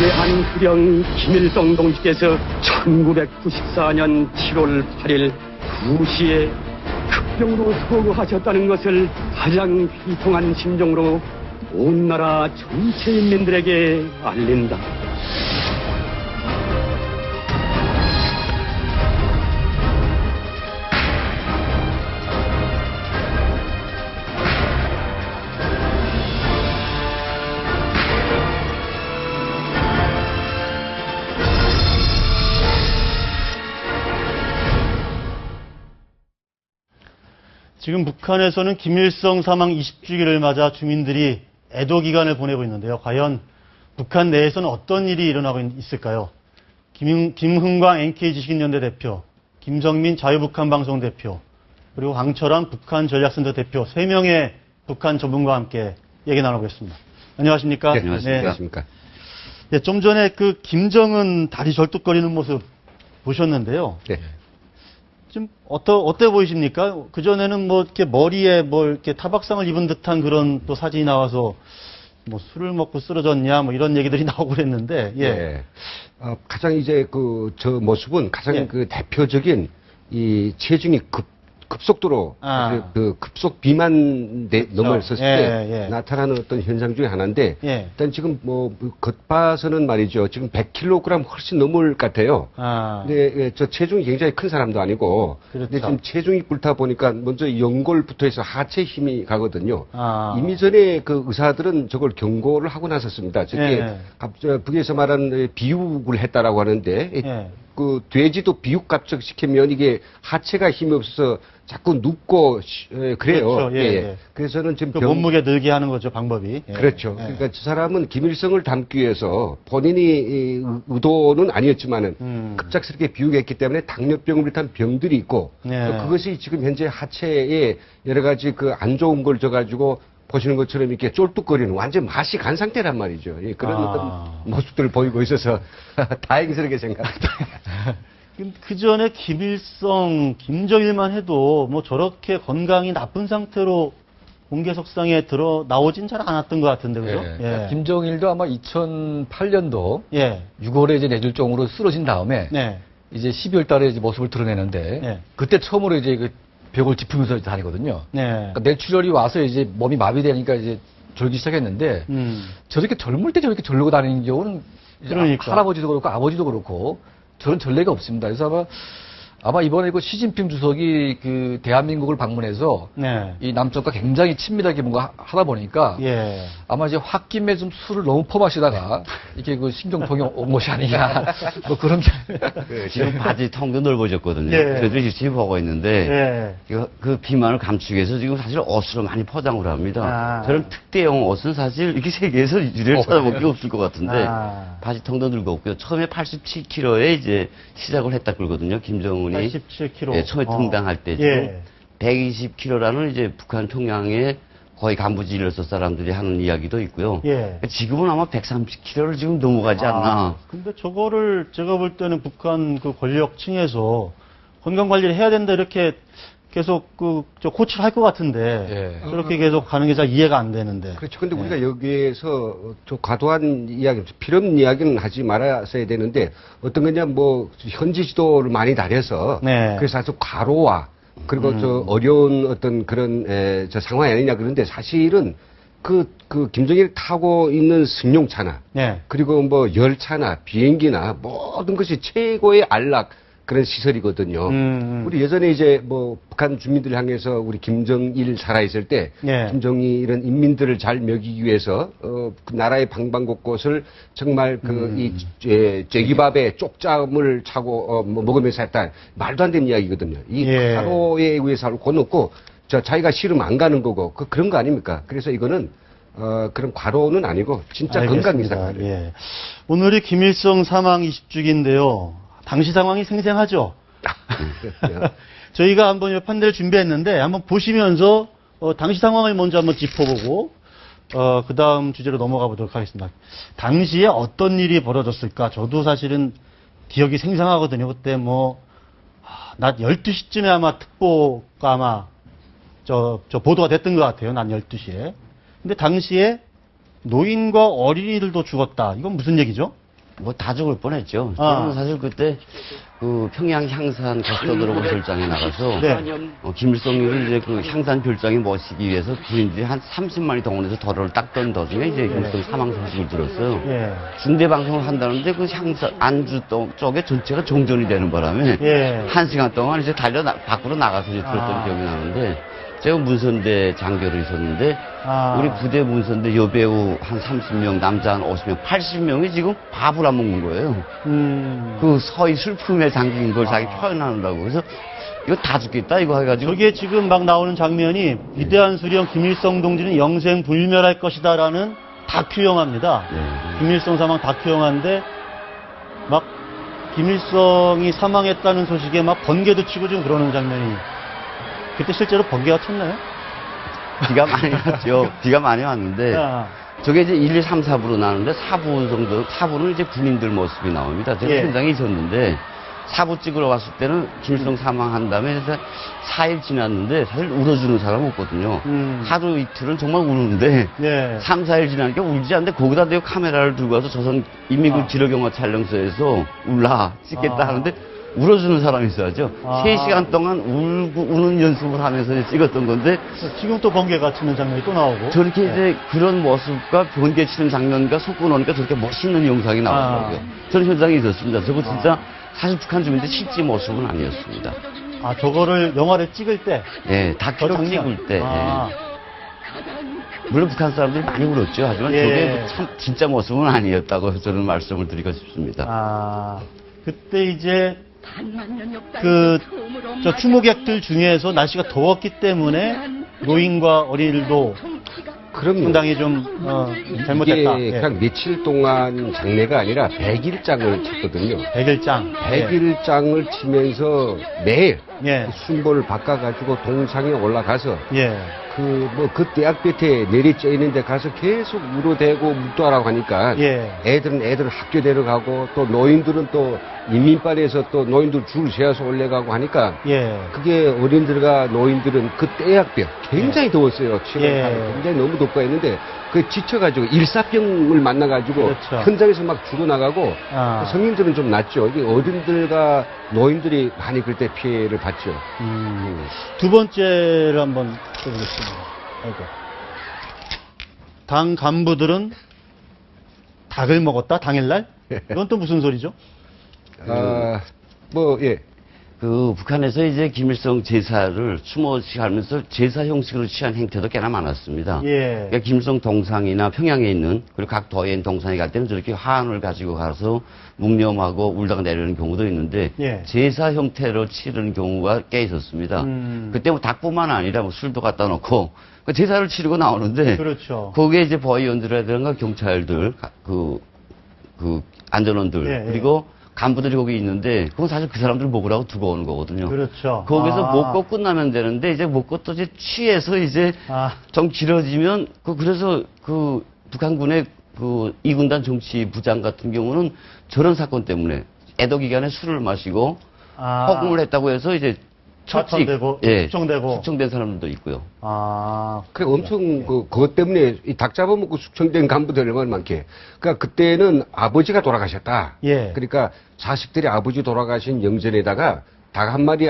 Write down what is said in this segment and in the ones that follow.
위대한 후령 김일성 동지께서 1994년 7월 8일 2시에 급병으로 서거하셨다는 것을 가장 비통한 심정으로 온 나라 전체 인민들에게 알린다. 지금 북한에서는 김일성 사망 20주기를 맞아 주민들이 애도 기간을 보내고 있는데요. 과연 북한 내에서는 어떤 일이 일어나고 있을까요? 김흥광 NK지식인연대 대표, 김정민 자유북한방송 대표, 그리고 황철환 북한전략센터 대표 3명의 북한 전문가와 함께 얘기 나눠보겠습니다. 안녕하십니까? 네, 안녕하십니까? 네, 좀 전에 그 김정은 다리 절뚝거리는 모습 보셨는데요. 네. 좀 어때 보이십니까? 그 전에는 뭐 이렇게 머리에 뭐 이렇게 타박상을 입은 듯한 그런 또 사진이 나와서 뭐 술을 먹고 쓰러졌냐 뭐 이런 얘기들이 나오고 그랬는데, 예. 네. 가장 이제 저 모습은 가장 예. 그 대표적인 이 체중이 급속도로 그 급속 비만 넘어섰을 때 나타나는 어떤 현상 중에 하나인데, 일단 지금 뭐 겉봐서는 말이죠. 지금 100kg 훨씬 넘을 것 같아요. 근데 저 체중이 굉장히 큰 사람도 아니고, 근데 지금 체중이 불타 보니까 먼저 연골부터 해서 하체 힘이 가거든요. 이미 전에 그 의사들은 저걸 경고를 하고 나섰습니다. 저게 북에서 말하는 비육을 했다라고 하는데, 그 돼지도 비육 갑작시키면 이게 하체가 힘이 없어서 자꾸 눕고 그래요. 그렇죠. 그래서는 지금 그 몸무게 늘게 하는 거죠, 방법이. 그렇죠. 그러니까 저 사람은 김일성을 닮기 위해서 본인이 의도는 아니었지만은 급작스럽게 비육했기 때문에 당뇨병을 비롯한 병들이 있고 그것이 지금 현재 하체에 여러 가지 그 안 좋은 걸 줘가지고 보시는 것처럼 이렇게 쫄뚝거리는 완전 맛이 간 상태란 말이죠. 그런 어떤 모습들을 보이고 있어서 다행스럽게 생각합니다. 그 전에 김일성, 김정일만 해도 뭐 저렇게 건강이 나쁜 상태로 공개석상에 나오진 잘 않았던 것 같은데, 그죠? 김정일도 아마 2008년도 6월에 이제 뇌졸중으로 쓰러진 다음에 이제 12월 달에 이제 모습을 드러내는데 그때 처음으로 이제 그 벽을 짚으면서 다니거든요. 그러니까 뇌출혈이 와서 이제 몸이 마비되니까 이제 졸기 시작했는데 저렇게 젊을 때 저렇게 졸고 다니는 경우는 그러니까. 할아버지도 그렇고 아버지도 그렇고 저런 전례가 없습니다. 그래서 아마 이번에 그 시진핑 주석이 그 대한민국을 방문해서 이 남쪽과 굉장히 친밀하게 뭔가 하다 보니까 아마 이제 홧김에 좀 술을 너무 퍼마시다가 이렇게 그 신경통이 온 것이 아니냐 뭐 그런 지금 바지 텅도 넓어졌거든요. 그래도 열심히 보고 있는데 그 비만을 감추기 위해서 지금 사실 옷으로 많이 포장을 합니다. 저런 특대용 옷은 사실 이렇게 세계에서 유례를 찾아볼 게 없을 것 같은데 바지 텅도 늙었고요. 처음에 87kg에 이제 시작을 했다 그러거든요. 김정은이 87kg. 처음에 등장할 때죠. 120kg라는 이제 북한 평양의 거의 간부지로서 사람들이 하는 이야기도 있고요. 지금은 아마 130kg를 지금 넘어가지 않나. 근데 저거를 제가 볼 때는 북한 그 권력층에서 건강 관리를 해야 된다 이렇게 계속 저 코치를 할 것 같은데 저렇게 계속 가는 게 잘 이해가 안 되는데. 그렇죠. 근데 우리가 여기에서 좀 과도한 이야기, 필요 없는 이야기는 하지 말았어야 되는데 어떤 거냐 뭐 현지 지도를 많이 다려서 그래서 아주 과로와 그리고 저 어려운 어떤 그런 저 상황이 아니냐 그런데 사실은 그 김정일이 타고 있는 승용차나 그리고 뭐 열차나 비행기나 모든 것이 최고의 안락 그런 시설이거든요. 우리 예전에 이제 뭐 북한 주민들 향해서 우리 김정일 살아있을 때 김정일은 인민들을 잘 먹이기 위해서 그 나라의 방방곳곳을 정말 이 쇠기밥에 쪽잠을 차고 먹으면서 했다. 말도 안 되는 이야기거든요. 이 과로에 의해서 하고 놓고 자기가 싫으면 안 가는 거고 그런 거 아닙니까? 그래서 이거는 그런 과로는 아니고 진짜 건강이다. 오늘이 김일성 사망 20주기인데요. 당시 상황이 생생하죠. 저희가 한번 판례를 준비했는데 한번 보시면서 당시 상황을 먼저 한번 짚어보고 그 다음 주제로 넘어가 보도록 하겠습니다. 당시에 어떤 일이 벌어졌을까? 저도 사실은 기억이 생생하거든요. 그때 뭐 낮 12시쯤에 아마 특보가 아마 저 보도가 됐던 것 같아요. 낮 12시에. 근데 당시에 노인과 어린이들도 죽었다. 이건 무슨 얘기죠? 뭐 다 죽을 뻔했죠. 저는 사실 그때 그 평양 향산 거스터드로그 별장에 나가서 김일성을 이제 그 향산 별장에 모시기 위해서 군인들이 한 30만이 동원해서 도로를 닦던 도중에 이제 김일성 사망 소식을 들었어요. 중대 방송을 한다는데 그 향산 안주 쪽에 전체가 종전이 되는 바람에 1시간 동안 이제 밖으로 나가서 이제 들었던 기억이 나는데. 제가 문선대 장교로 있었는데 우리 부대 문선대 여배우 한 30명, 남자 한 50명, 80명이 지금 밥을 안 먹는 거예요. 그 서희 슬픔에 잠긴 걸 자기 표현한다고. 그래서 이거 다 죽겠다 이거 해가지고. 저게 지금 막 나오는 장면이 위대한 수령 김일성 동지는 영생 불멸할 것이다라는 다큐 영화입니다. 김일성 사망 다큐 영화인데 막 김일성이 사망했다는 소식에 막 번개도 치고 지금 그러는 장면이. 그때 실제로 번개가 쳤나요? 비가 많이 왔죠. 비가 많이 왔는데, 저게 이제 1, 2, 3, 4부로 나오는데, 4부 정도, 4부는 이제 군인들 모습이 나옵니다. 제가 현장에 있었는데, 4부 찍으러 왔을 때는 김일성 사망한 다음에 4일 지났는데, 사실 울어주는 사람 없거든요. 하루 이틀은 정말 우는데, 3, 4일 지나니까 울지 않는데, 거기다 대고 카메라를 들고 와서 조선 인민군 지력영화 촬영소에서 울라, 찍겠다 하는데, 울어주는 사람이 있어야죠. 3시간 동안 우는 연습을 하면서 찍었던 건데. 지금 또 번개가 치는 장면이 또 나오고. 저렇게 이제 그런 모습과 번개 치는 장면과 섞어 놓으니까 저렇게 멋있는 영상이 나오더라고요. 저는 현장에 있었습니다. 저거 진짜 사실 북한 주민들 실제 모습은 아니었습니다. 저거를 영화를 찍을 때? 네, 다큐를 찍을 때. 물론 북한 사람들이 많이 울었죠. 하지만 저게 참 진짜 모습은 아니었다고 저는 말씀을 드리고 싶습니다. 그때 이제 저 추모객들 중에서 날씨가 더웠기 때문에 노인과 어린이들도 상당히 좀 잘못됐다. 이게 그냥 며칠 동안 장례가 아니라 100일장을 쳤거든요. 100일장. 100일장을 치면서 매일 순보를 바꿔가지고 동상에 올라가서 그 대학볕에 내리쬐 있는데 가서 계속 울어대고 묵도하라고 하니까 애들은 학교 데려가고 또 노인들은 또 인민반에서 또 노인들 줄 세워서 올라가고 하니까 그게 어린들과 노인들은 그 대학볕 굉장히 더웠어요. 7월 굉장히 너무 덥고 했는데 그 지쳐가지고 일사병을 만나가지고 현장에서 막 죽어나가고 성인들은 좀 낫죠. 이게 어른들과 노인들이 많이 그때 피해를 봤죠. 두 번째를 한번 해보겠습니다. 당 간부들은 닭을 먹었다? 당일날? 이건 또 무슨 소리죠? 그 북한에서 이제 김일성 제사를 추모식하면서 제사 형식으로 취한 행태도 꽤나 많았습니다. 그러니까 김일성 동상이나 평양에 있는 그리고 각 도에 동상에 갈 때는 저렇게 화환을 가지고 가서 묵념하고 울다가 내려오는 경우도 있는데 제사 형태로 치르는 경우가 꽤 있었습니다. 그때 뭐 닭뿐만 아니라 뭐 술도 갖다 놓고 그 제사를 치르고 나오는데 거기에 이제 보위원들이라든가 경찰들 그 안전원들 그리고 간부들이 거기 있는데 그건 사실 그 사람들 먹으라고 두고 오는 거거든요. 거기서 먹고 끝나면 되는데 이제 먹고 또 이제 취해서 이제 좀 길어지면 그래서 그 북한군의 그 2군단 정치부장 같은 경우는 저런 사건 때문에 애도 기간에 술을 마시고 허공을 했다고 해서 이제 처치되고 숙청된 사람들도 있고요. 그래 엄청 그것 때문에 이 닭 잡아먹고 숙청된 간부들 얼마나 많게. 그러니까 그때는 아버지가 돌아가셨다. 그러니까 자식들이 아버지 돌아가신 영전에다가 닭 한 마리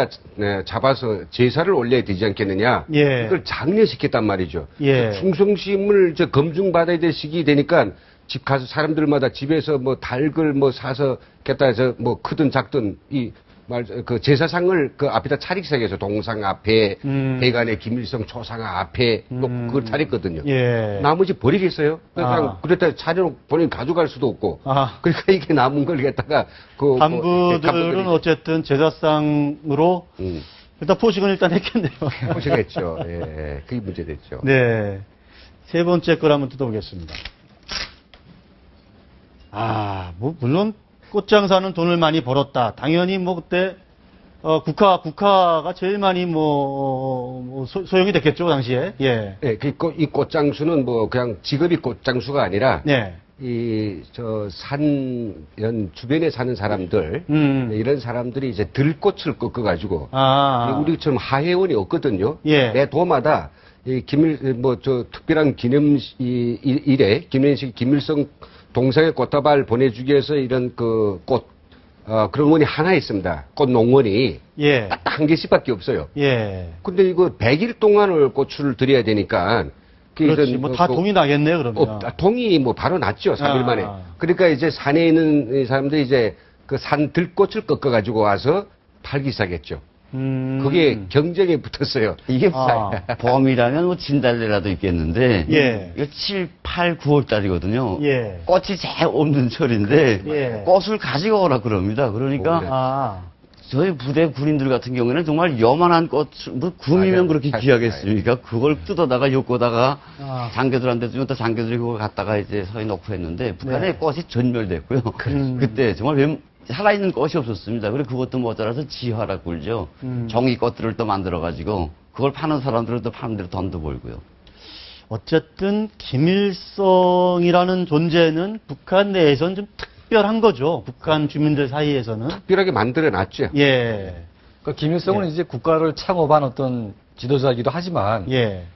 잡아서 제사를 올려야 되지 않겠느냐. 그걸 장려시켰단 말이죠. 충성심을 검증받아야 될 시기 되니까 집 가서 사람들마다 집에서 뭐 닭을 뭐 사서 겠다 해서 뭐 크든 작든 그 제사상을 그 앞에다 차릭상에서 동상 앞에 해관의 김일성 초상 앞에 또 그걸 차렸거든요. 나머지 버리겠어요? 그냥 그랬다 차려 본인 가져갈 수도 없고. 그러니까 이게 남은 걸 갖다가 간부들은 어쨌든 제사상으로 일단 포식은 일단 했겠네요. 포식했죠. 그게 문제됐죠. 세 번째 걸 한번 뜯어보겠습니다. 물론 꽃장사는 돈을 많이 벌었다. 당연히 뭐 그때 국가가 제일 많이 소용이 됐겠죠, 당시에. 이 꽃장수는 뭐 그냥 직업이 꽃장수가 아니라 산 주변에 사는 사람들 이런 사람들이 이제 들꽃을 꺾어가지고 우리처럼 하회원이 없거든요. 매 도마다 특별한 기념일에 김일성 동성애 꽃다발 보내주기 위해서 이런 그 꽃, 그런 원이 하나 있습니다. 꽃 농원이. 예. 딱 한 개씩밖에 없어요. 예. 근데 이거 100일 동안을 꽃을 드려야 되니까. 그렇지. 뭐 다 동이 나겠네요, 그러면. 동이 뭐 바로 났죠, 3일 만에. 그러니까 이제 산에 있는 사람들이 이제 그 산 들꽃을 꺾어가지고 와서 팔기 시작했죠. 그게 경쟁에 붙었어요. 이게 봄이라면 뭐 진달래라도 있겠는데 예. 이거 7, 8, 9월 달이거든요. 예. 꽃이 제일 없는 철인데 예. 꽃을 가지고 오라 그럽니다. 그러니까 저희 부대 군인들 같은 경우에는 정말 요만한 꽃을 뭐 굼이면 그렇게 귀하겠습니까? 그걸 뜯어다가 엮어다가 장교들한테 주면 또 장교들이 그걸 갖다가 이제 서에 넣고 했는데 북한의 꽃이 전멸됐고요. 그때 정말 살아있는 꽃이 없었습니다. 그리고 그것도 모자라서 지화라 굴죠. 종이 꽃들을 또 만들어가지고 그걸 파는 사람들은 또 파는 대로 돈도 벌고요. 어쨌든 김일성이라는 존재는 북한 내에서는 좀 특별한 거죠. 북한 주민들 사이에서는. 특별하게 만들어놨죠. 예. 그러니까 김일성은 이제 국가를 창업한 어떤 지도자이기도 하지만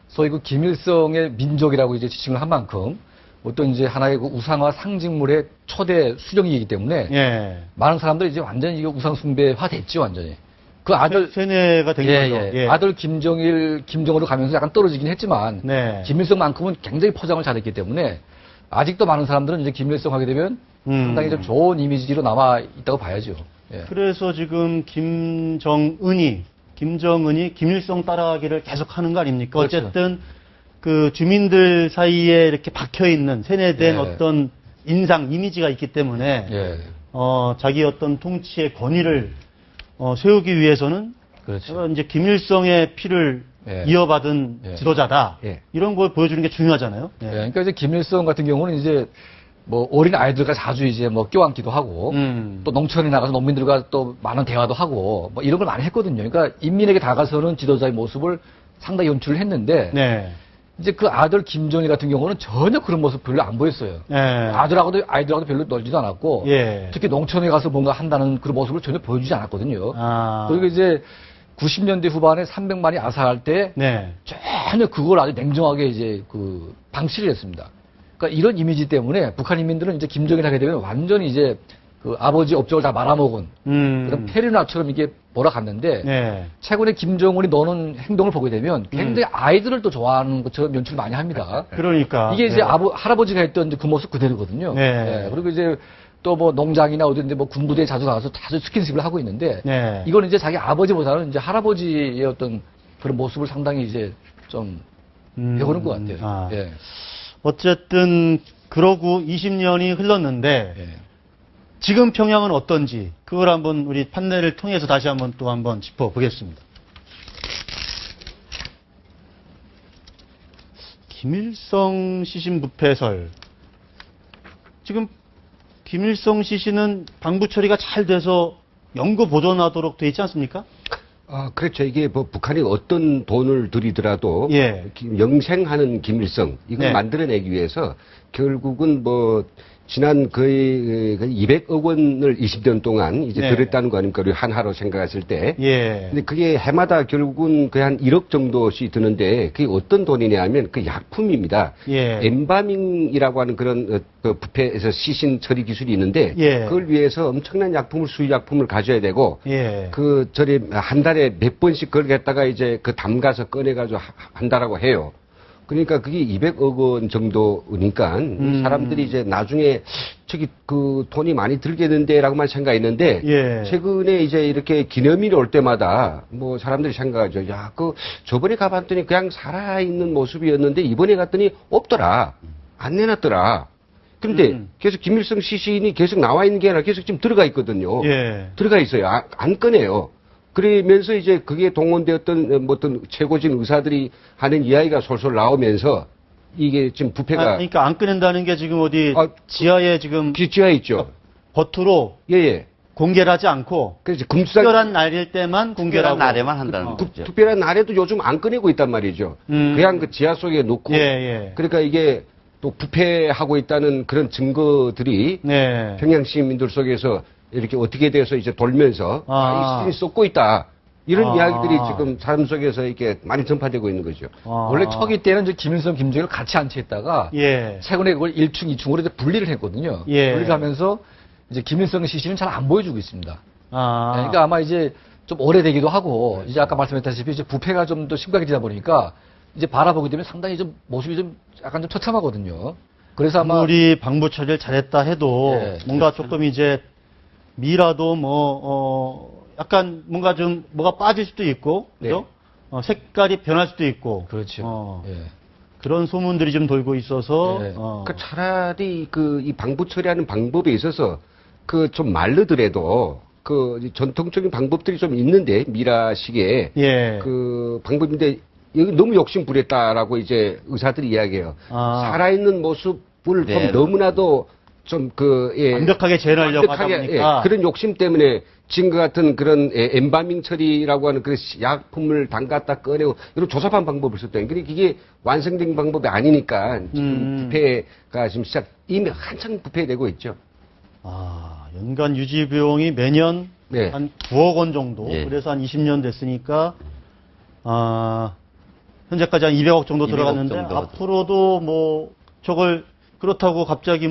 소위 그 김일성의 민족이라고 이제 지칭을 한 만큼 어떤 이제 하나의 그 우상화 상징물의 초대 수령이기 때문에 많은 사람들이 이제 완전히 이게 우상 숭배화 됐죠, 완전히. 그 아들 세뇌가 된 거죠. 아들 김정으로 가면서 약간 떨어지긴 했지만 김일성만큼은 굉장히 포장을 잘했기 때문에 아직도 많은 사람들은 이제 김일성 하게 되면 상당히 좀 좋은 이미지로 남아 있다고 봐야죠. 예. 그래서 지금 김정은이 김일성 따라가기를 계속하는 거 아닙니까? 그렇죠. 어쨌든 그 주민들 사이에 이렇게 박혀있는 세뇌된 어떤 인상, 이미지가 있기 때문에 자기 어떤 통치의 권위를 세우기 위해서는 이제 김일성의 피를 이어받은 지도자다. 이런 걸 보여주는 게 중요하잖아요. 그러니까 이제 김일성 같은 경우는 이제 뭐 어린 아이들과 자주 이제 뭐 껴안기도 하고 또 농촌에 나가서 농민들과 또 많은 대화도 하고 뭐 이런 걸 많이 했거든요. 그러니까 인민에게 다가서는 지도자의 모습을 상당히 연출을 했는데 이제 그 아들 김정일 같은 경우는 전혀 그런 모습 별로 안 보였어요. 아이들하고도 별로 놀지도 않았고 특히 농촌에 가서 뭔가 한다는 그런 모습을 전혀 보여주지 않았거든요. 그리고 이제 90년대 후반에 300만이 아사할 때 전혀 그걸 아주 냉정하게 이제 그 방치를 했습니다. 그러니까 이런 이미지 때문에 북한 인민들은 이제 김정일 하게 되면 완전히 이제 그 아버지 업적을 다 말아먹은 그런 페르나처럼 이게 몰아갔는데 최근에 김정은이 노는 행동을 보게 되면 굉장히 아이들을 또 좋아하는 것처럼 연출을 많이 합니다. 그러니까 이게 이제 할아버지가 했던 그 모습 그대로거든요. 그리고 이제 또 뭐 농장이나 어딘데 뭐 군부대에 자주 가서 자주 스킨십을 하고 있는데 이건 이제 자기 아버지보다는 이제 할아버지의 어떤 그런 모습을 상당히 이제 좀 배우는 것 같아요. 어쨌든 그러고 20년이 흘렀는데 지금 평양은 어떤지 그걸 한번 우리 판넬을 통해서 다시 한번 또 한번 짚어보겠습니다. 김일성 시신 부패설. 지금 김일성 시신은 방부 처리가 잘 돼서 영구 보존하도록 돼 있지 않습니까? 그렇죠. 이게 뭐 북한이 어떤 돈을 들이더라도 영생하는 김일성 이걸 만들어내기 위해서 결국은 뭐 지난 거의 200억 원을 20년 동안 이제 들였다는 거 아닙니까? 우리 한화로 생각했을 때. 근데 그게 해마다 결국은 거의 한 1억 정도씩 드는데 그게 어떤 돈이냐 하면 그 약품입니다. 엠바밍이라고 하는 그런 그 부패에서 시신 처리 기술이 있는데 그걸 위해서 엄청난 약품을 수입 약품을 가져야 되고 그 저리 한 달에 몇 번씩 그걸 갖다가 이제 그 담가서 꺼내가지고 한다라고 해요. 그러니까 그게 200억 원 정도니까 사람들이 이제 나중에 저기 그 돈이 많이 들겠는데라고만 생각했는데 최근에 이제 이렇게 기념일이 올 때마다 뭐 사람들이 생각하죠. 야, 그 저번에 가봤더니 그냥 살아있는 모습이었는데 이번에 갔더니 없더라. 안 내놨더라. 근데 계속 김일성 시신이 계속 나와 있는 게 아니라 계속 지금 들어가 있거든요. 들어가 있어요. 안 꺼내요. 그러면서 이제 그게 동원되었던 뭐 어떤 최고진 의사들이 하는 이야기가 솔솔 나오면서 이게 지금 부패가. 그러니까 안 꺼낸다는 게 지금 어디 지하에 지금. 지하에 있죠. 겉으로. 공개를 하지 않고. 그래서 특별한 날일 때만 공개를 하고. 날에만 한다는 거죠. 특별한 날에도 요즘 안 꺼내고 있단 말이죠. 그냥 그 지하 속에 놓고. 그러니까 이게 또 부패하고 있다는 그런 증거들이 평양 시민들 속에서 이렇게 어떻게 돼서 이제 돌면서 이 시신이 썩고 있다. 이런 이야기들이 지금 사람 속에서 이렇게 많이 전파되고 있는 거죠. 원래 초기 때는 이제 김일성, 김정일을 같이 안치했다가 최근에 그걸 1충, 2충으로 이제 분리를 했거든요. 분리를 하면서 이제 김일성 시신은 잘 안 보여주고 있습니다. 그러니까 아마 이제 좀 오래되기도 하고 이제 아까 말씀했다시피 이제 부패가 좀 더 심각해지다 보니까 이제 바라보게 되면 상당히 좀 모습이 좀 약간 좀 처참하거든요. 그래서 아마 아무리 방부 처리를 잘했다 해도 뭔가 조금 이제 미라도 약간 뭔가 좀 뭐가 빠질 수도 있고, 그죠? 색깔이 변할 수도 있고. 그렇죠. 그런 소문들이 좀 돌고 있어서. 그 차라리 이 방부 처리하는 방법에 있어서 좀 마르더라도 전통적인 방법들이 좀 있는데 미라식의 그 방법인데 여기 너무 욕심 부렸다라고 이제 의사들이 이야기해요. 살아있는 모습을 좀 너무나도 완벽하게 재현하려고 하다 보니까 그런 욕심 때문에 지금과 같은 그런 엠바밍 처리라고 하는 그 약품을 담갔다 꺼내고 이런 조잡한 방법을 썼다. 그러니까 이게 완성된 방법이 아니니까 지금 부패가 지금 이미 한창 부패되고 있죠. 연간 유지 비용이 매년 한 9억 원 정도. 그래서 한 20년 됐으니까 현재까지 한 200억 정도 들어갔는데 앞으로도 뭐 저걸 그렇다고 갑자기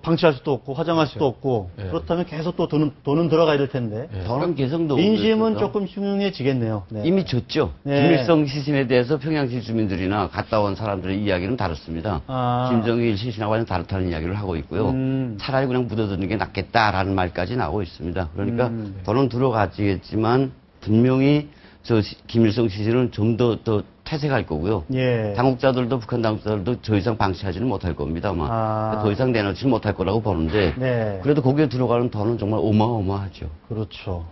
방치할 수도 없고 화장할 수도 없고 그렇다면 계속 또 돈은 들어가야 될 텐데 돈은 계속 민심은 조금 흉흉해지겠네요. 이미 줬죠. 김일성 시신에 대해서 평양시 주민들이나 갔다 온 사람들의 이야기는 다릅니다. 김정일 시신하고 완전 다르다는 이야기를 하고 있고요. 차라리 그냥 묻어두는 게 낫겠다라는 말까지 나오고 있습니다. 그러니까 돈은 들어가지겠지만 분명히 김일성 시신은 좀 더 퇴색할 거고요. 당국자들도 북한 당국자들도 더 이상 방치하지는 못할 겁니다. 아마 더 이상 내놓지는 못할 거라고 보는데 그래도 거기에 들어가는 돈은 정말 어마어마하죠. 그렇죠.